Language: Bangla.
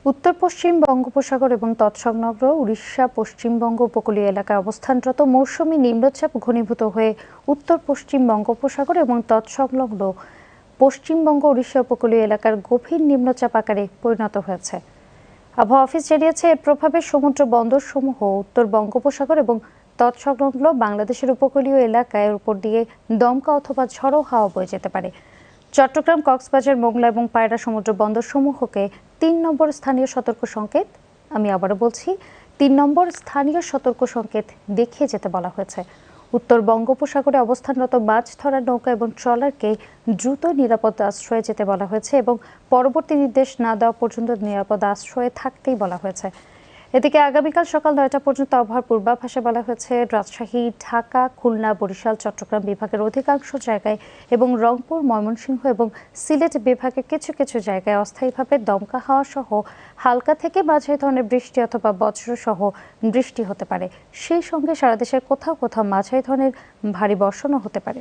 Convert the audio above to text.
উত্তর পশ্চিম বঙ্গোপসাগর এবং তৎসংলগ্ন উড়িষ্যা পশ্চিমবঙ্গ উপকূলীয় এলাকায় অবস্থানরত মৌসুমী নিম্নচাপ ঘনীভূত হয়ে উত্তর পশ্চিম বঙ্গোপসাগর এবং তৎসংলগ্ন পশ্চিমবঙ্গ উড়িষ্যা উপকূলীয় এলাকার গভীর নিম্নচাপ আকারে পরিণত হয়েছে। আবহাওয়া অফিস জানিয়েছে, এর প্রভাবে সমুদ্র বন্দরসমূহ উত্তর বঙ্গোপসাগর এবং তৎসংলগ্ন বাংলাদেশের উপকূলীয় এলাকায় উপর দিয়ে দমকা অথবা ঝড়ো হাওয়া বয়ে যেতে পারে। চট্টগ্রাম, কক্সবাজার, মোংলা এবং পায়রা সমুদ্র বন্দরসমূহকে ৩ নম্বর স্থানীয় সতর্ক সংকেত, আমি আবারও বলছি ৩ নম্বর স্থানীয় সতর্ক সংকেত দেখিয়ে যেতে বলা হয়েছে। উত্তর বঙ্গোপসাগরে অবস্থানরত মাছ ধরার নৌকা এবং ট্রলারকে দ্রুত নিরাপদ আশ্রয়ে যেতে বলা হয়েছে এবং পরবর্তী নির্দেশ না দেওয়া পর্যন্ত নিরাপদ আশ্রয়ে থাকতেই বলা হয়েছে। এদিকে আগামীকাল সকাল ৯টা পর্যন্ত আবহাওয়ার পূর্বাভাসে বলা হয়েছে, রাজশাহী, ঢাকা, খুলনা, বরিশাল, চট্টগ্রাম বিভাগের অধিকাংশ জায়গায় এবং রংপুর, ময়মনসিংহ এবং সিলেট বিভাগের কিছু কিছু জায়গায় অস্থায়ীভাবে দমকা হাওয়া সহ হালকা থেকে মাঝারি ধরনের বৃষ্টি অথবা বজ্রসহ বৃষ্টি হতে পারে। সেই সঙ্গে সারা দেশের কোথাও কোথাও মাঝারি ধরনের ভারী বর্ষণও হতে পারে।